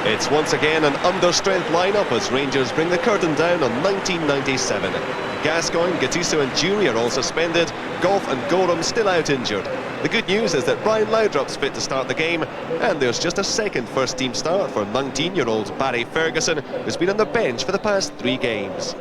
It's once again an understrength lineup as Rangers bring the curtain down on 1997. Gascoigne, Gattuso and Jury are all suspended. Goff and Gorham still out injured. The good news is that Brian Laudrup's fit to start the game, and there's just a second first-team start for 19-year-old Barry Ferguson, who's been on the bench for the past 3 games.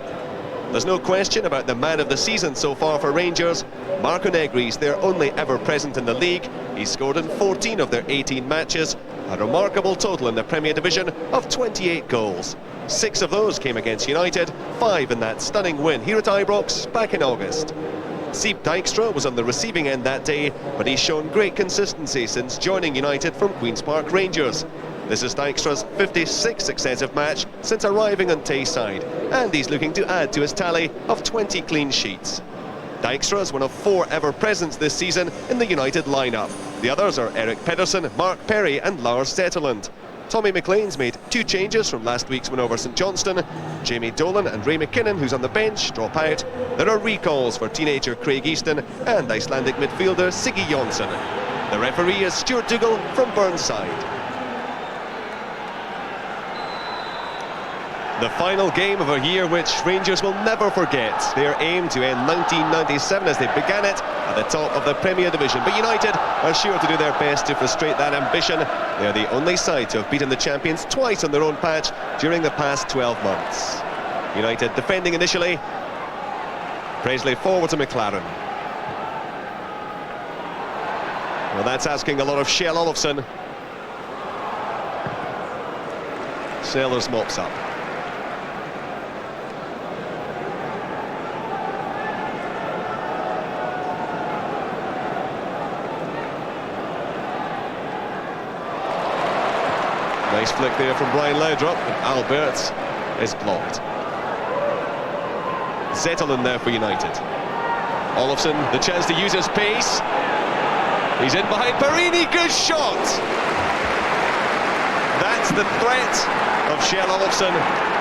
There's no question about the man of the season so far for Rangers. Marco Negri's their only ever present in the league. He's scored in 14 of their 18 matches, a remarkable total in the Premier Division of 28 goals. 6 of those came against United, 5 in that stunning win here at Ibrox back in August. Siep Dijkstra was on the receiving end that day, but he's shown great consistency since joining United from Queen's Park Rangers. This is Dijkstra's 56th successive match since arriving on Tayside, and he's looking to add to his tally of 20 clean sheets. Dijkstra is one of 4 ever presents this season in the United lineup. The others are Eric Pedersen, Mark Perry and Lars Zetterlund. Tommy McLean's made 2 changes from last week's win over St Johnstone. Jamie Dolan and Ray McKinnon, who's on the bench, drop out. There are recalls for teenager Craig Easton and Icelandic midfielder Siggy Jonsson. The referee is Stuart Dougal from Burnside. The final game of a year which Rangers will never forget. Their aim to end 1997 as they began it at the top of the Premier Division. But United are sure to do their best to frustrate that ambition. They're the only side to have beaten the champions twice on their own patch during the past 12 months. United defending initially. Presley forward to McLaren. Well, that's asking a lot of Kjell Olofsson. Sellers mops up. Nice flick there from Brian Laudrup, and Alberts is blocked. Zetterlund now for United. Olofsson, the chance to use his pace. He's in behind Perini, good shot! That's the threat of Kjell Olofsson,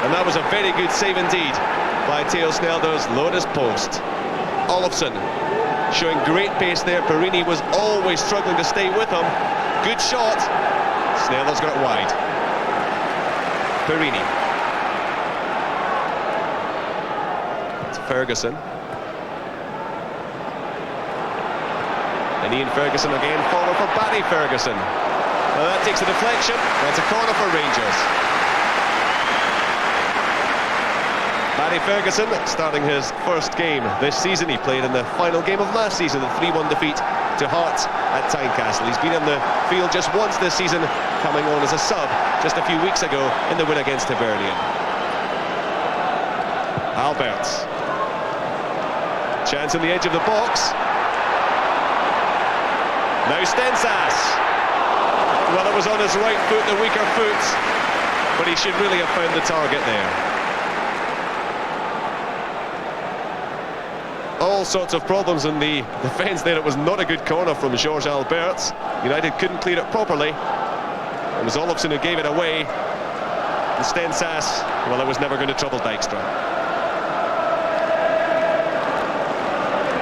and that was a very good save indeed by Theo Snelder's lowest post. Olofsson showing great pace there. Perini was always struggling to stay with him. Good shot. Snelder's got it wide. Perini. It's Ferguson. And Ian Ferguson again forward for Barry Ferguson. Well, that takes a deflection. That's a corner for Rangers. Barry Ferguson starting his first game this season. He played in the final game of last season, the 3-1 defeat to Hearts at Tynecastle. He's been on the field just once this season, coming on as a sub just a few weeks ago in the win against Hibernian. Alberts. Chance on the edge of the box. Now Stensas. Well, it was on his right foot, the weaker foot, but he should really have found the target there. All sorts of problems in the defence there. It was not a good corner from George Alberts. United couldn't clear it properly. It was Olofsson who gave it away. And Stensas, well, it was never going to trouble Dijkstra.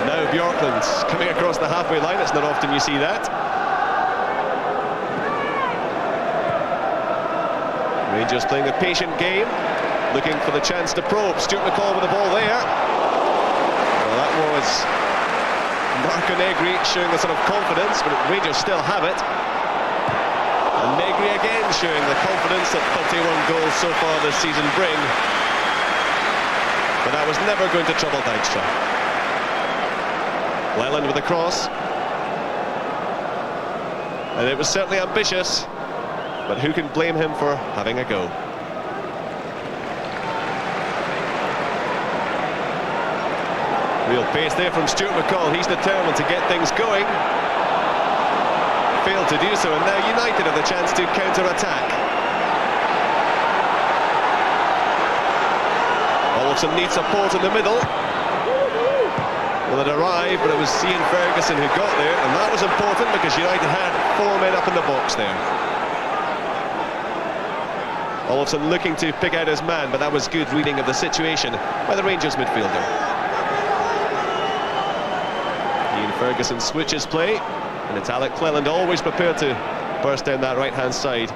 Now Bjorklund coming across the halfway line. It's not often you see that. Rangers playing a patient game, looking for the chance to probe. Stuart McCall with the ball there. Well, that was Marco Negri showing a sort of confidence, but Rangers still have it. And Negri again showing the confidence that 31 goals so far this season bring. But that was never going to trouble Dijkstra. Leland with a cross. And it was certainly ambitious, but who can blame him for having a go? Real pace there from Stuart McCall. He's determined to get things going. Failed to do so, and now United have the chance to counter-attack. Olofsson needs support in the middle. Well, it arrived, but it was Ian Ferguson who got there, and that was important because United had 4 men up in the box there. Olofsson looking to pick out his man, but that was good reading of the situation by the Rangers midfielder. Ian Ferguson switches play, and it's Alec Cleland always prepared to burst down that right-hand side.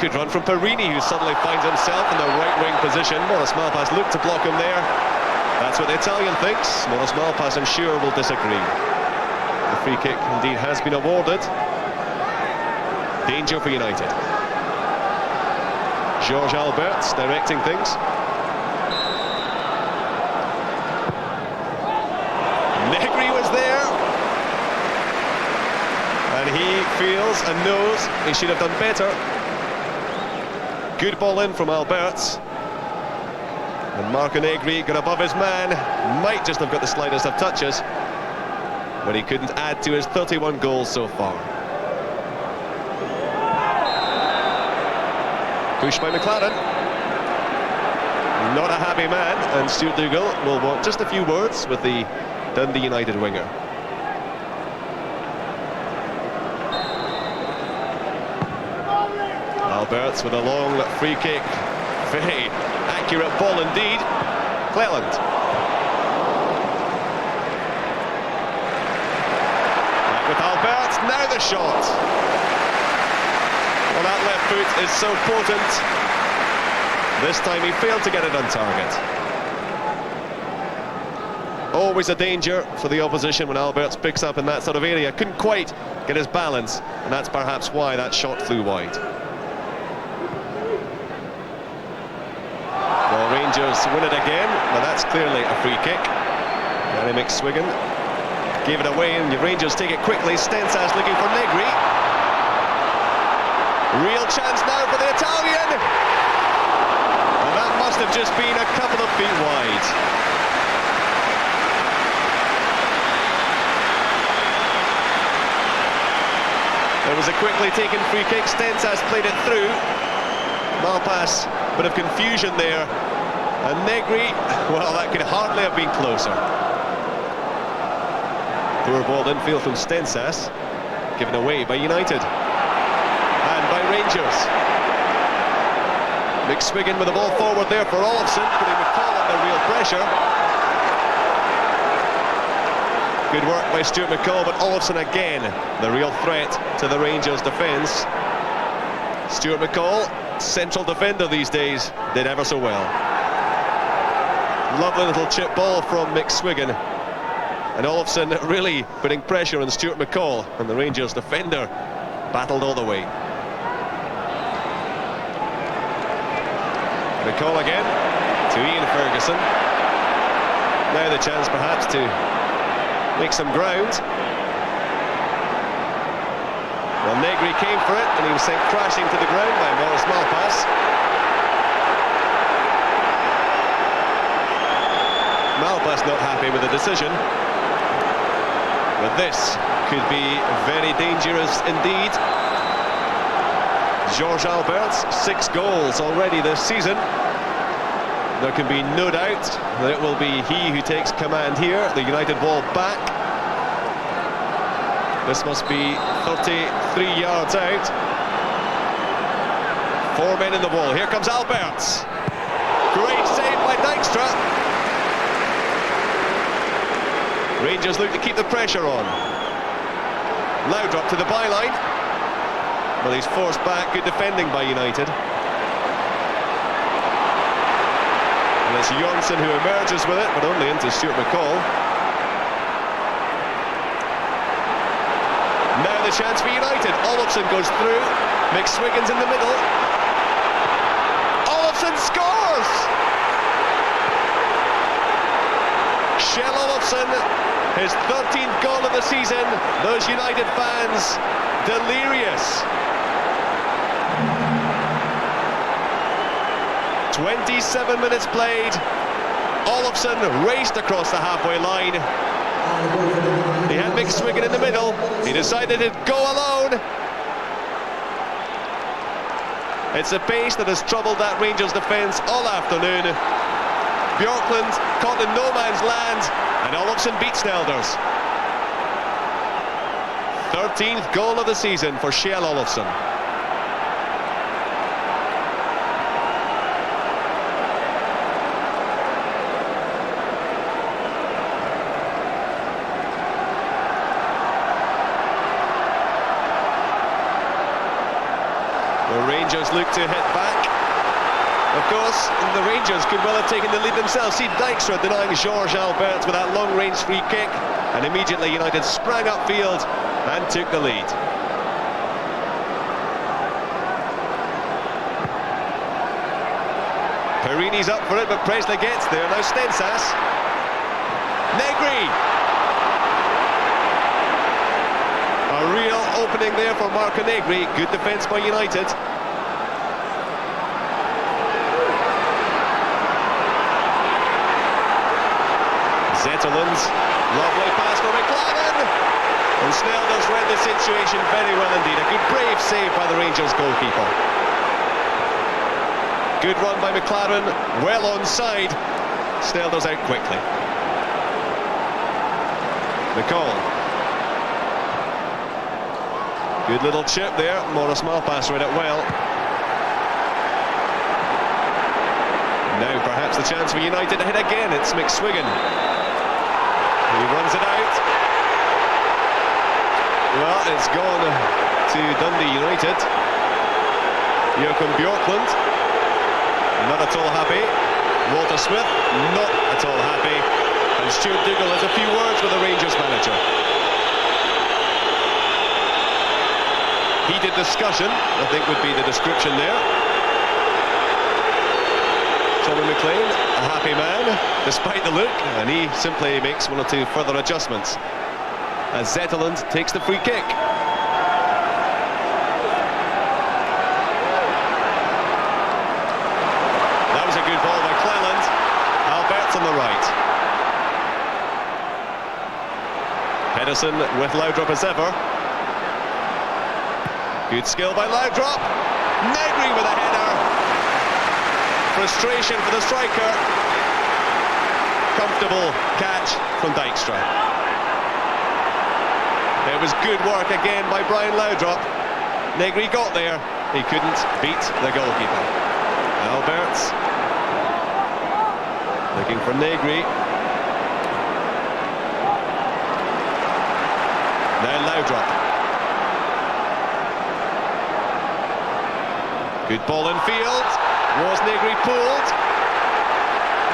Good run from Perini, who suddenly finds himself in the right wing position. Maurice Malpas looked to block him there. That's what the Italian thinks. Maurice Malpas, I'm sure, will disagree. The free kick indeed has been awarded. Danger for United. Georges Albertz directing things. Negri was there. And he feels and knows he should have done better. Good ball in from Albertz. And Marco Negri got above his man. Might just have got the slightest of touches, but he couldn't add to his 31 goals so far. Push by McLaren. Not a happy man, and Stuart Dougal will want just a few words with the Dundee United winger. Albertz with a long free kick. Very accurate ball indeed. Cleland. Back with Albertz, now the shot. Well, that left foot is so potent. This time he failed to get it on target. Always a danger for the opposition when Albertz picks up in that sort of area. Couldn't quite get his balance, and that's perhaps why that shot flew wide. Well, Rangers win it again, but that's clearly a free kick. Danny McSwiggan gave it away, and the Rangers take it quickly. Stensas looking for Negri. Real chance now for the Italian. And that must have just been a couple of feet wide. There was a quickly taken free kick. Stensas played it through. Malpas, bit of confusion there. And Negri, well, that could hardly have been closer. Poor ball infield from Stensas. Given away by United. And by Rangers. McSwiggan with the ball forward there for Olofsson, putting McCall under real pressure. Good work by Stuart McCall, but Olofsson again, the real threat to the Rangers' defence. Stuart McCall, central defender these days, did ever so well. Lovely little chip ball from McSwiggan. And Olofsson really putting pressure on Stuart McCall, and the Rangers defender battled all the way. McCall again to Ian Ferguson. Now the chance perhaps to make some ground. Well, Negri came for it, and he was sent crashing to the ground by Maurice Malpas. Malpas not happy with the decision. But this could be very dangerous indeed. Georges Albertz, 6 goals already this season. There can be no doubt that it will be he who takes command here. The United ball back. This must be 33 yards out. 4 men in the ball. Here comes Albertz. Great save by Dijkstra. Rangers look to keep the pressure on. Laudrup to the byline. Well, he's forced back. Good defending by United. And it's Jonsson who emerges with it, but only into Stuart McCall. Now the chance for United. Olofsson goes through. McSwiggan's in the middle. Olofsson scores! Kjell Olofsson, his 13th goal of the season. Those United fans delirious. 27 minutes played. Olofsson raced across the halfway line. He had McSwiggan in the middle. He decided to go alone. It's a pace that has troubled that Rangers defence all afternoon. Bjorklund caught in no man's land, and Olofsson beats Snelders. 13th goal of the season for Kjell Olofsson. Rangers look to hit back. Of course, the Rangers could well have taken the lead themselves. See Dijkstra denying Georges Albert with that long-range free kick, and immediately United sprang upfield and took the lead. Perini's up for it, but Presley gets there. Now Stensas. Negri. A real opening there for Marco Negri. Good defence by United. Zetterland's lovely pass for McLaren. And Snelders read the situation very well indeed. A good brave save by the Rangers goalkeeper. Good run by McLaren, well onside. Snelders out quickly. McCall. Good little chip there. Morris Malpass read it well. Now perhaps the chance for United to hit again. It's McSwiggan. He runs it out. Well, it's gone to Dundee United. Joachim Bjorklund, not at all happy. Walter Smith, not at all happy. And Stuart Dougal has a few words with the Rangers manager. Heated discussion, I think would be the description there. Tommy McLean, a happy man, despite the look, and he simply makes one or two further adjustments as Zetterland takes the free kick. That was a good ball by Cleland. Albert's on the right. Pedersen with Laudrup as ever. Good skill by Laudrup. Negri with a header. Frustration for the striker. Comfortable catch from Dijkstra. It was good work again by Brian Laudrup. Negri got there. He couldn't beat the goalkeeper. Alberts looking for Negri. Now Laudrup. Good ball in field. Was Negri pulled?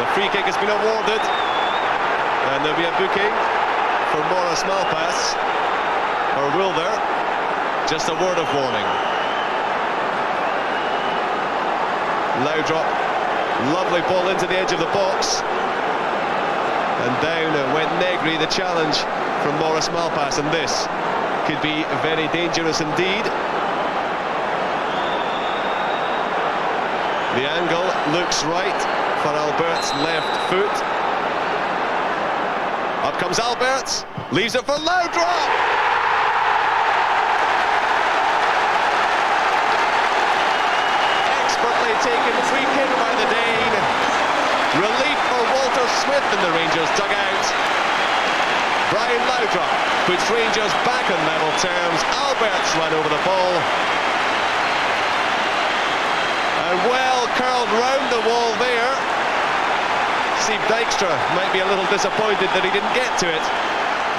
The free kick has been awarded, and there'll be a booking for Morris Malpass. Or will there? Just a word of warning. Laudrup, lovely ball into the edge of the box, and down went Negri. The challenge from Morris Malpass, and this could be very dangerous indeed. The angle looks right for Albert's left foot. Up comes Alberts, leaves it for Laudrup. Expertly taken free kick by the Dane. Relief for Walter Smith in the Rangers dugout. Brian Laudrup puts Rangers back on level terms. Alberts ran over the ball. And well curled round the wall there. Steve Dijkstra might be a little disappointed that he didn't get to it.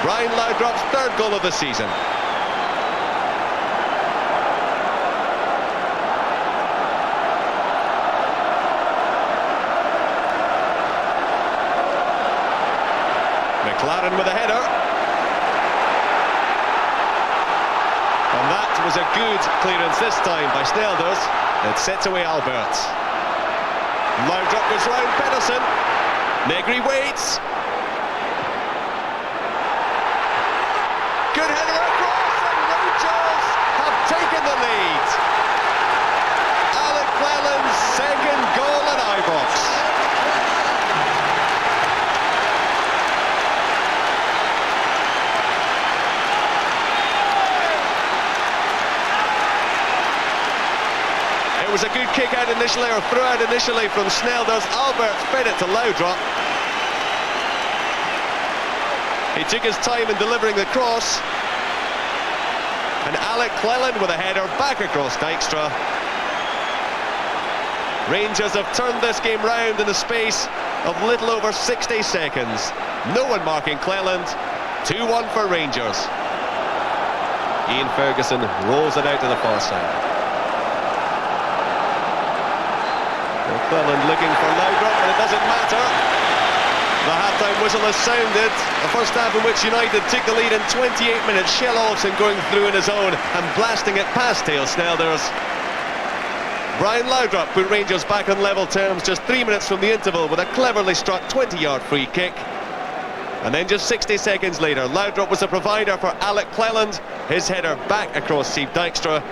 Brian Laudrup's third goal of the season. McLaren with a header. And that was a good clearance this time by Snelders. It sets away Alberts. Laudrup goes round Pedersen. Negri waits. Good header across, and Rangers have taken the lead. Alec Cleland's second goal at Ibrox. It was a good kick out initially, or throw out initially from Snelders. Albert fed it to Laudrup. He took his time in delivering the cross. And Alec Cleland with a header back across Dijkstra. Rangers have turned this game round in the space of little over 60 seconds. No one marking Cleland. 2-1 for Rangers. Ian Ferguson rolls it out to the far side. Cleland looking for Laudrup, but it doesn't matter. The half-time whistle has sounded. The first half in which United took the lead in 28 minutes. Shell Olsen going through in his own and blasting it past Hale Snelders. Brian Laudrup put Rangers back on level terms just 3 minutes from the interval with a cleverly struck 20-yard free kick. And then just 60 seconds later, Laudrup was the provider for Alec Cleland. His header back across Steve Dykstra.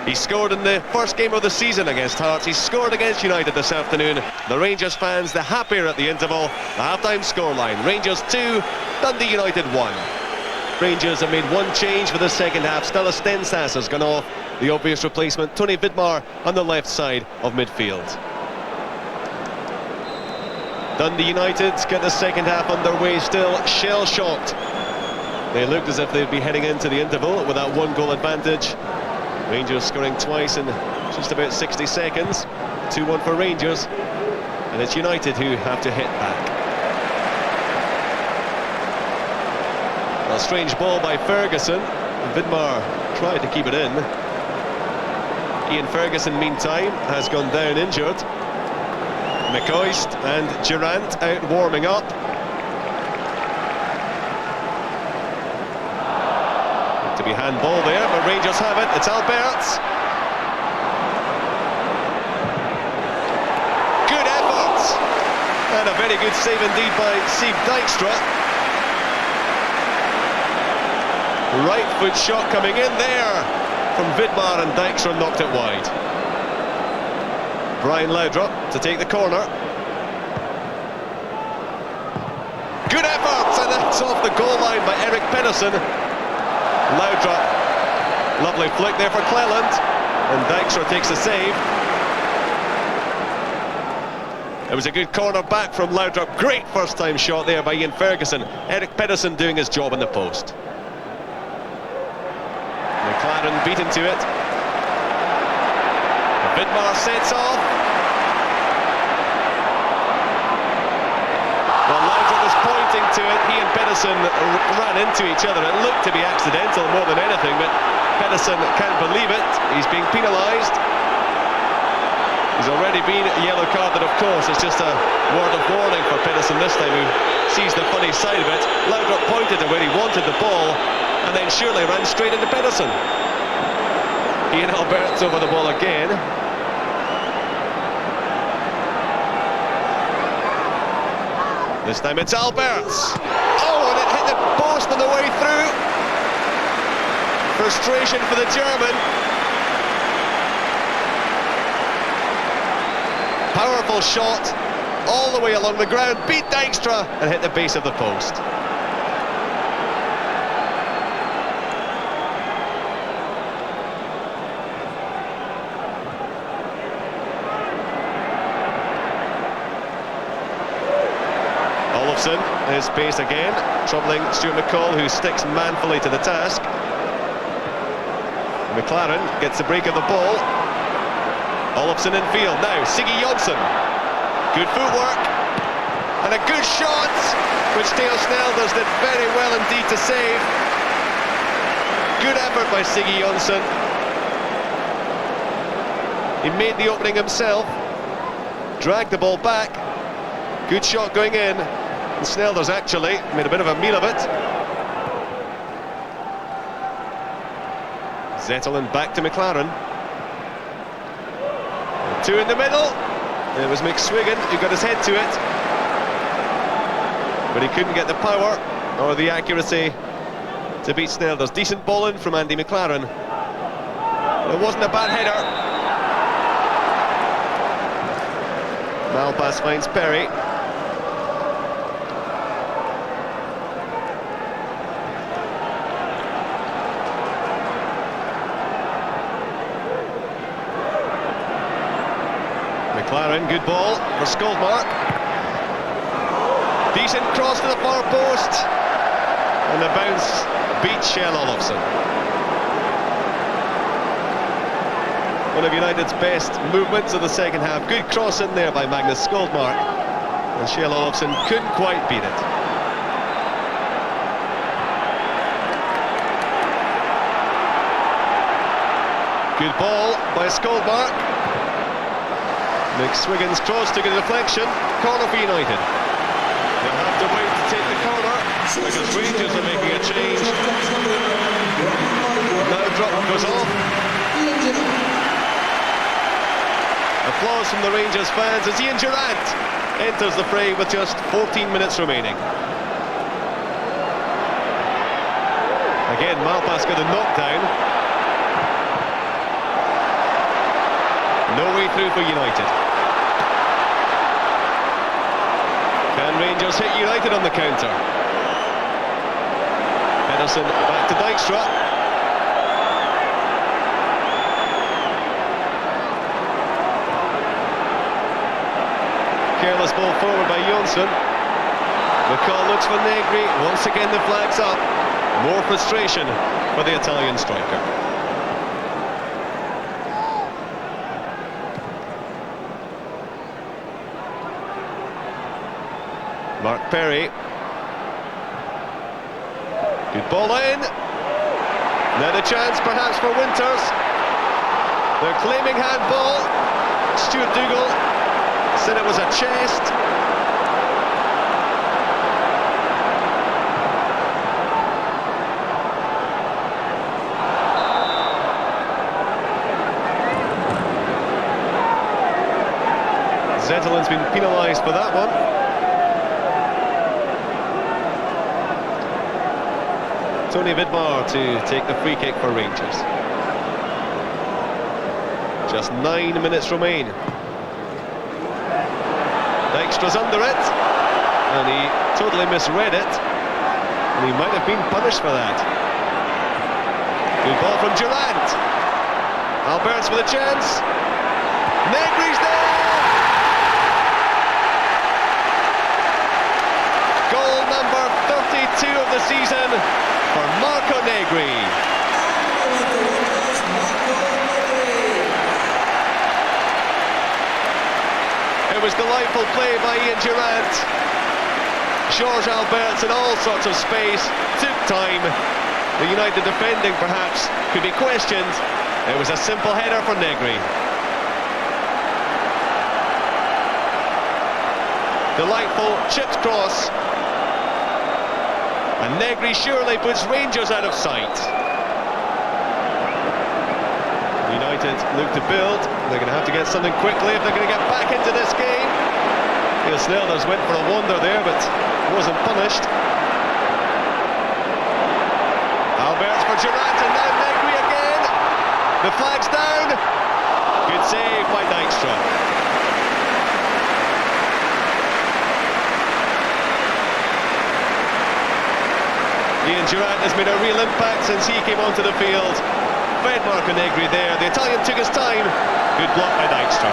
He scored in the first game of the season against Hearts. He scored against United this afternoon. The Rangers fans the happier at the interval. The half-time scoreline, Rangers 2, Dundee United 1. Rangers have made one change for the second half. Stella Stensas has gone off. The obvious replacement, Tony Vidmar on the left side of midfield. Dundee United get the second half underway, still shell-shocked. They looked as if they'd be heading into the interval with that one-goal advantage. Rangers scoring twice in just about 60 seconds. 2-1 for Rangers. And it's United who have to hit back. A strange ball by Ferguson. Vidmar tried to keep it in. Ian Ferguson, meantime, has gone down injured. McCoist and Durant out warming up. To be handball there, but Rangers have it. It's Alberts. Good effort. And a very good save indeed by Steve Dykstra. Right foot shot coming in there from Vidmar, and Dykstra knocked it wide. Brian Laudrup to take the corner. Good effort, and that's off the goal line by Eric Pedersen. Laudrup, lovely flick there for Cleland, and Dykstra takes the save. It was a good corner back from Laudrup. Great first-time shot there by Ian Ferguson. Eric Pedersen doing his job in the post. McLaren beaten to it. Vidmar sets off. Well, Laudrup was pointing to it. He and Pedersen ran into each other. It looked to be accidental more than anything, but Pedersen can't believe it. He's being penalised. He's already been yellow carded, of course. It's just a word of warning for Pedersen this time, who sees the funny side of it. Laudrup pointed to where he wanted the ball, and then surely ran straight into Pedersen. Ian Alberts over the ball again. This time it's Alberts. Oh, and it hit the post on the way through. Frustration for the German. Powerful shot all the way along the ground, beat Dykstra and hit the base of the post. Olofsson, his pace again, troubling Stuart McCall, who sticks manfully to the task. McLaren gets the break of the ball. Olofsson in field now. Siggy Jonsson, good footwork and a good shot, which Theo Snelders did very well indeed to save. Good effort by Siggy Jonsson. He made the opening himself, dragged the ball back. Good shot going in, and Snelders actually made a bit of a meal of it. Zetterlund back to McLaren. Two in the middle. It was McSwiggan who got his head to it, but he couldn't get the power or the accuracy to beat Snelders. Decent ball in from Andy McLaren. It wasn't a bad header. Malpass finds Perry. McLaren, good ball for Skoldmark. Decent cross to the far post, and the bounce beats Shell Olofsson. One of United's best movements of the second half. Good cross in there by Magnus Skoldmark, and Shell Olofsson couldn't quite beat it. Good ball by Skoldmark. McSwiggan's cross took a deflection. Corner for United. They'll have to wait to take the corner because Rangers are making a change. Now drop goes off. Applause from the Rangers fans as Ian Durrant enters the fray with just 14 minutes remaining. Again, Malpass got a knockdown. No way through for United. Can Rangers hit United on the counter? Henderson back to Dijkstra. Careless ball forward by Jonsson. McCall looks for Negri. Once again the flag's up. More frustration for the Italian striker. Mark Perry. Good ball in. Now the chance perhaps for Winters. They're claiming handball. Stuart Dougal said it was a chest. Zetterlund's been penalised for that one. Tony Vidmar to take the free kick for Rangers. Just 9 minutes remain. Dijkstra's under it, and he totally misread it, and he might have been punished for that. Good ball from Durrant. Albertz with a chance. Negri's there! Goal number 32 of the season for Marco Negri. It was delightful play by Ian Durrant. George Albertz in all sorts of space, took time. The United defending perhaps could be questioned. It was a simple header for Negri. Delightful chipped cross. And Negri surely puts Rangers out of sight. United look to build. They're going to have to get something quickly if they're going to get back into this game. Neil Snelders went for a wonder there, but wasn't punished. Albertz for Durrant, and now Negri again. The flag's down. Good save by Dijkstra. Ian Durrant has made a real impact since he came onto the field. Fed Marco Negri there. The Italian took his time. Good block by Dijkstra.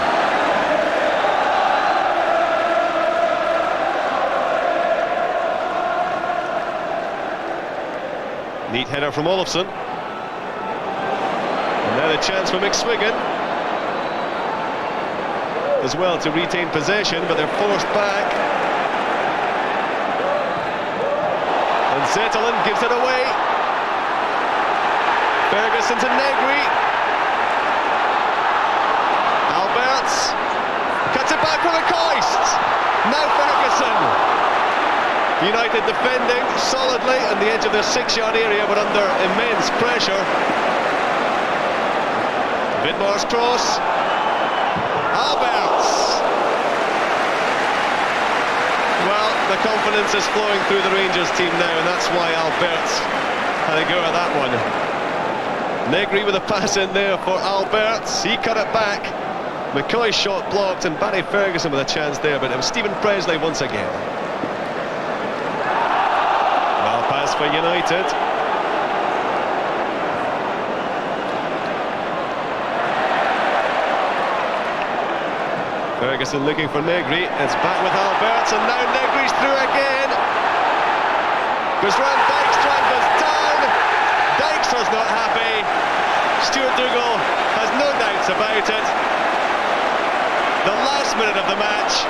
Neat header from Olofsson. And now the chance for McSwiggan as well to retain possession, but they're forced back. And Zetterlund gives it away. Ferguson to Negri. Albertz cuts it back for the Coist. Now Ferguson. United defending solidly on the edge of their 6-yard area, but under immense pressure. Vidmar's cross. Albertz. Well, the confidence is flowing through the Rangers team now, and that's why Albertz had a go at that one. Negri with a pass in there for Albertz. He cut it back. McCoy's shot blocked, and Barry Ferguson with a chance there, but it was Stephen Presley once again. Well, pass for United. Ferguson looking for Negri. It's back with Albertz, and now Negri's through again. Goes round Dijkstra and goes down. Dijkstra's not happy. Stuart Dougal has no doubts about it. The last minute of the match.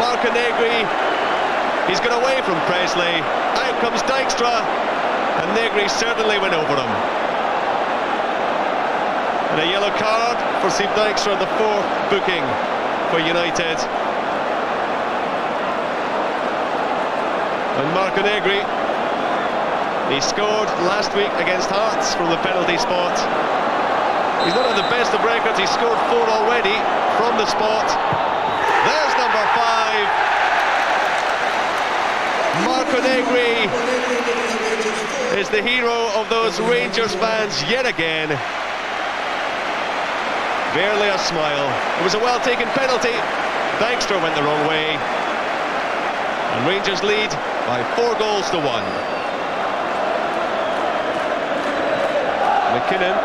Marco Negri, he's got away from Presley. Out comes Dijkstra, and Negri certainly went over him. And a yellow card for Steve Dykstra, the fourth booking for United. And Marco Negri, he scored last week against Hearts from the penalty spot. He's not had the best of records, he's scored 4 already from the spot. There's number 5. Marco Negri is the hero of those Rangers fans yet again. Barely a smile. It was a well-taken penalty. Dykstra went the wrong way. And Rangers lead by 4 goals to 1. McKinnon.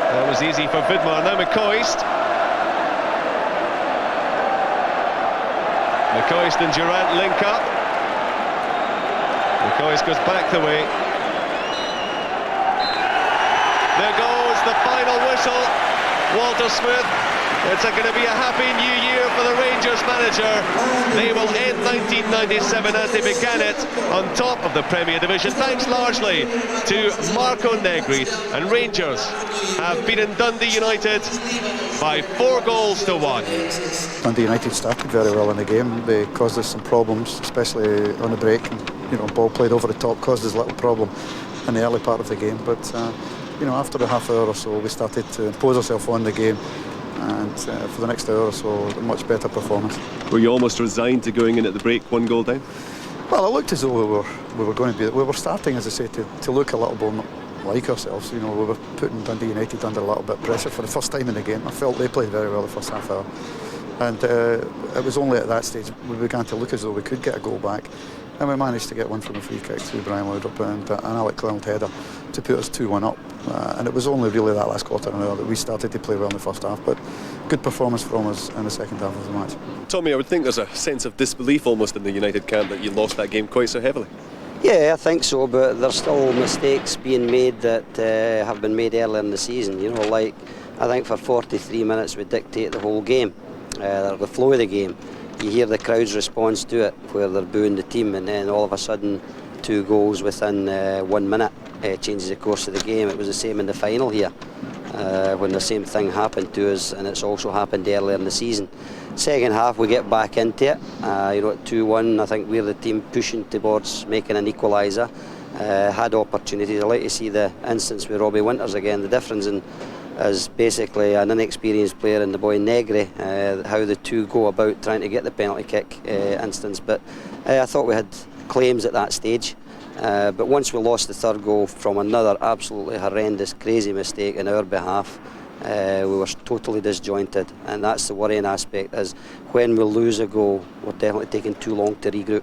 That was easy for Vidmar. Now McCoist. McCoist and Durant link up. McCoist goes back the way. There goes the final whistle. Walter Smith. It's going to be a happy new year for the Rangers manager. They will end 1997 as they began it on top of the Premier Division, thanks largely to Marco Negri. And Rangers have beaten Dundee United by 4 goals to 1. Dundee United started very well in the game. They caused us some problems, especially on the break. And, ball played over the top caused us a little problem in the early part of the game. But after a half hour or so, we started to impose ourselves on the game. And for the next hour or so, a much better performance. Were you almost resigned to going in at the break 1 goal down? Well, it looked as though we were going to be. We were starting, as I say, to look a little bit like ourselves. We were putting Dundee United under a little bit of pressure for the first time in the game. I felt they played very well the first half hour, and it was only at that stage we began to look as though we could get a goal back. And we managed to get one from a free kick through Brian Laudrup and an Alec Clement header to put us 2-1 up. And it was only really that last quarter of an hour that we started to play well in the first half. But good performance from us in the second half of the match. Tommy, I would think there's a sense of disbelief almost in the United camp that you lost that game quite so heavily. Yeah, I think so, but there's still mistakes being made that have been made earlier in the season. Like I think for 43 minutes we dictate the whole game, the flow of the game. You hear the crowd's response to it, where they're booing the team, and then all of a sudden 2 goals within 1 minute changes the course of the game. It was the same in the final here, when the same thing happened to us, and it's also happened earlier in the season. Second half we get back into it, at 2-1, I think we're the team pushing towards making an equaliser. Had opportunities. I'd like to see the instance with Robbie Winters again. The difference is basically an inexperienced player and the boy Negri, how the two go about trying to get the penalty kick instance. But I thought we had claims at that stage. But once we lost the third goal from another absolutely horrendous, crazy mistake in our behalf, we were totally disjointed, and that's the worrying aspect, is when we lose a goal, we're definitely taking too long to regroup.